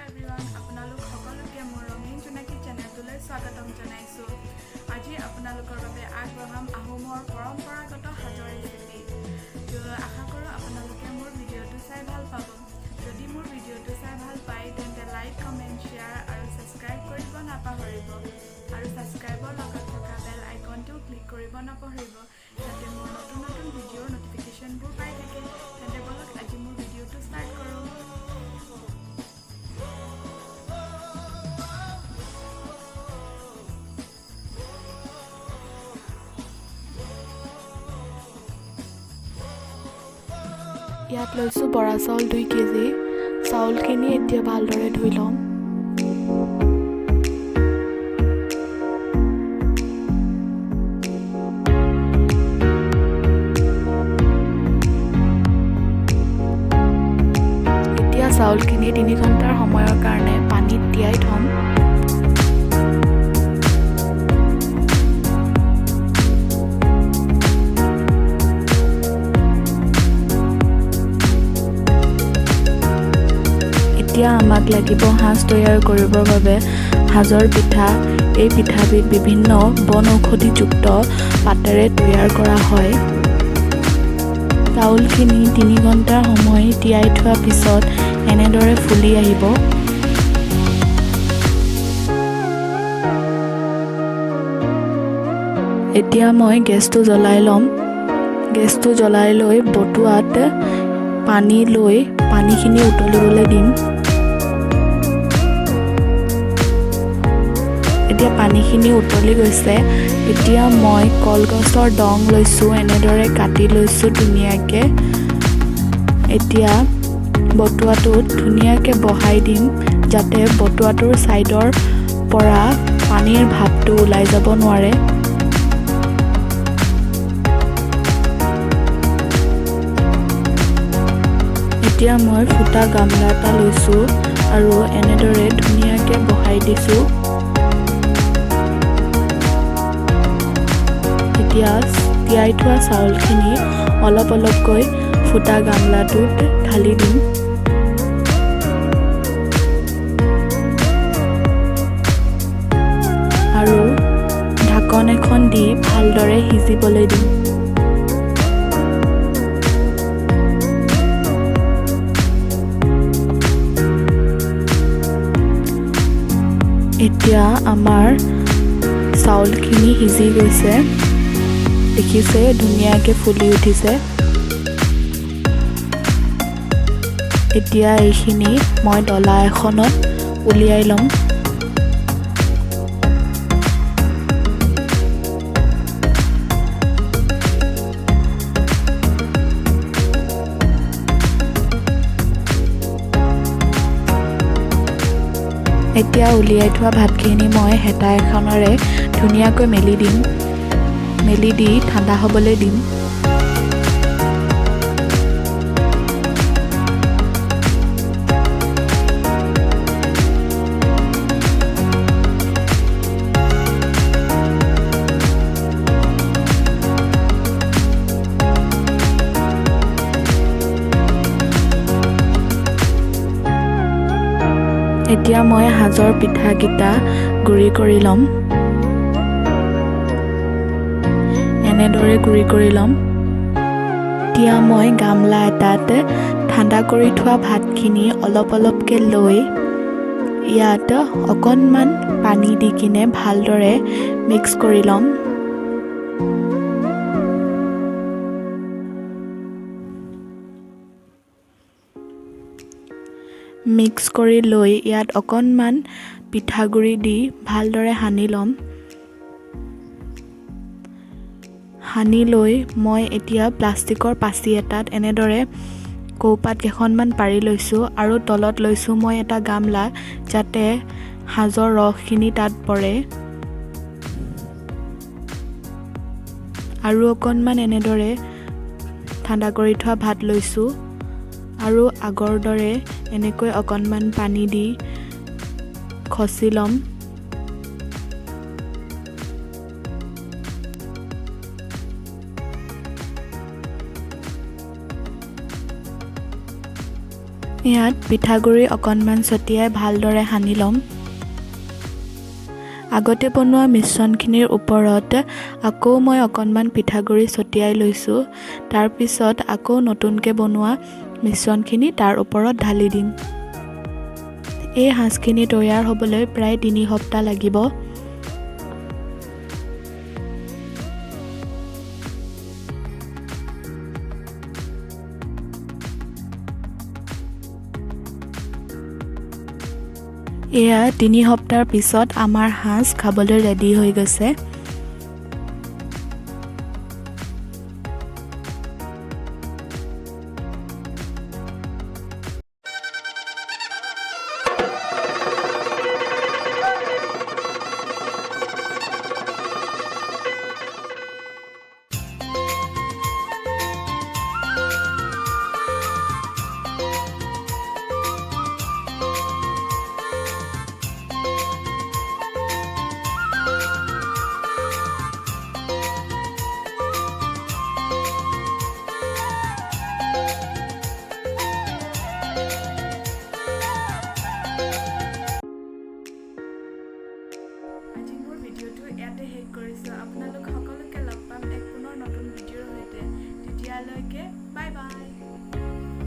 Everyone আপোনালোক সকলোকে মোৰ ৰঙীন জোনাকী চেনেলটোলৈ স্বাগতম জনাইছোঁ। আজি আপোনালোকৰ বাবে আগবঢ়াম আহোমৰ পৰম্পৰাগত সাজৰ ৰেচিপি। আশা কৰোঁ আপোনালোকে মোৰ ভিডিঅ'টো চাই ভাল পাব। যদি মোৰ ভিডিঅ'টো চাই ভাল পায় তেন্তে লাইক, কমেণ্ট, শ্বেয়াৰ আৰু ছাবস্ক্ৰাইব কৰিব নাপাহৰিব। আৰু ছাবস্ক্ৰাইবৰ লগত থকা বেল আইকনটো ক্লিক কৰিব নাপাহৰিব, যাতে মোৰ নতুন নতুন ভিডিঅ'ৰ ন'টিফিকেশ্যনবোৰ পাই থাকে। তেন্তে বলক আজি মোৰ ভিডিঅ'টো ষ্টাৰ্ট কৰোঁ। ইয়াত লৈছোঁ বৰা চাউল 2 কেজি। চাউলখিনি এতিয়া ভালদৰে ধুই ল'ম। এতিয়া চাউলখিনি 3 ঘণ্টাৰ সময়ৰ কাৰণে পানীত তিয়াই থ'ম। এতিয়া আমাক লাগিব সাজ তৈয়াৰ কৰিবৰ বাবে সাজৰ পিঠা। এই পিঠাবিধ বিভিন্ন বন ঔষধিযুক্ত পাতেৰে তৈয়াৰ কৰা হয়। চাউলখিনি 3 ঘণ্টাৰ সময় তিয়াই থোৱাৰ পিছত এনেদৰে ফুলি আহিব। এতিয়া মই গেছটো জ্বলাই ল'ম। গেছটো জ্বলাই লৈ বটুৱাত পানী লৈ পানীখিনি উতলিবলৈ দিম। এতিয়া পানীখিনি উতলি গৈছে। এতিয়া মই কলগছৰ ডং লৈছোঁ, এনেদৰে কাটি লৈছোঁ ধুনীয়াকৈ। এতিয়া বটুৱাটোত ধুনীয়াকৈ বহাই দিম, যাতে বটুৱাটোৰ ছাইডৰ পৰা পানীৰ ভাপটো ওলাই যাব নোৱাৰে। এতিয়া মই ফুটা গামলা এটা লৈছোঁ আৰু এনেদৰে ধুনীয়াকৈ বহাই দিছোঁ। এতিয়া তিয়াই থোৱা চাউলখিনি অলপ অলপকৈ ফুটা গামলাটোত ঢালি দিম। আৰু ঢাকন এখন দি ভালদৰে সিজিবলৈ দিম। এতিয়া আমাৰ চাউলখিনি সিজি গৈছে। দেখিছে ধুনীয়াকৈ ফুলি উঠিছে। এতিয়া এইখিনি মই ডলা এখনত উলিয়াই ল'ম। এতিয়া উলিয়াই থোৱা ভাতখিনি মই হেতা এখনেৰে ধুনীয়াকৈ মেলি দিম। মেলি দি ঠাণ্ডা হ'বলৈ দিম। এতিয়া মই সাজৰ পিঠাকেইটা গুড়ি কৰি ল'ম। এনেদৰে গুড়ি কৰি ল'ম। এতিয়া মই গামলা এটাত ঠাণ্ডা কৰি থোৱা ভাতখিনি অলপ অলপকৈ লৈ ইয়াত অকণমান পানী দি কিনে ভালদৰে মিক্স কৰি ল'ম। মিক্স কৰি লৈ ইয়াত অকণমান পিঠাগুড়ি দি ভালদৰে সানি ল'ম। সানি লৈ মই এতিয়া প্লাষ্টিকৰ পাচি এটাত এনেদৰে কৌপাত কেইখনমান পাৰি লৈছোঁ আৰু তলত লৈছোঁ মই এটা গামলা, যাতে সাজৰ ৰসখিনি তাত পৰে। আৰু অকণমান এনেদৰে ঠাণ্ডা কৰি থোৱা ভাত লৈছোঁ আৰু আগৰ দৰে এনেকৈ অকণমান পানী দি খচি ল'ম। ইয়াত পিঠাগুড়ি অকণমান ছটিয়াই ভালদৰে সানি ল'ম। আগতে বনোৱা মিশ্ৰণখিনিৰ ওপৰত আকৌ মই অকণমান পিঠাগুড়ি ছটিয়াই লৈছোঁ। তাৰপিছত আকৌ নতুনকৈ বনোৱা মিশ্ৰণখিনি তাৰ ওপৰত ঢালি দিম। এই সাজখিনি তৈয়াৰ হ'বলৈ প্ৰায় 3 সপ্তাহ লাগিব। এয়া 3 সপ্তাহৰ পিছত আমাৰ সাজ খাবলৈ ৰেডি হৈ গৈছে। আজি মোৰ ভিডিঅ'টো ইয়াতে শেষ কৰিছোঁ। আপোনালোক সকলোকে লগ পাম এক পুনৰ নতুন ভিডিঅ'ৰ সৈতে। তেতিয়ালৈকে বাই বাই।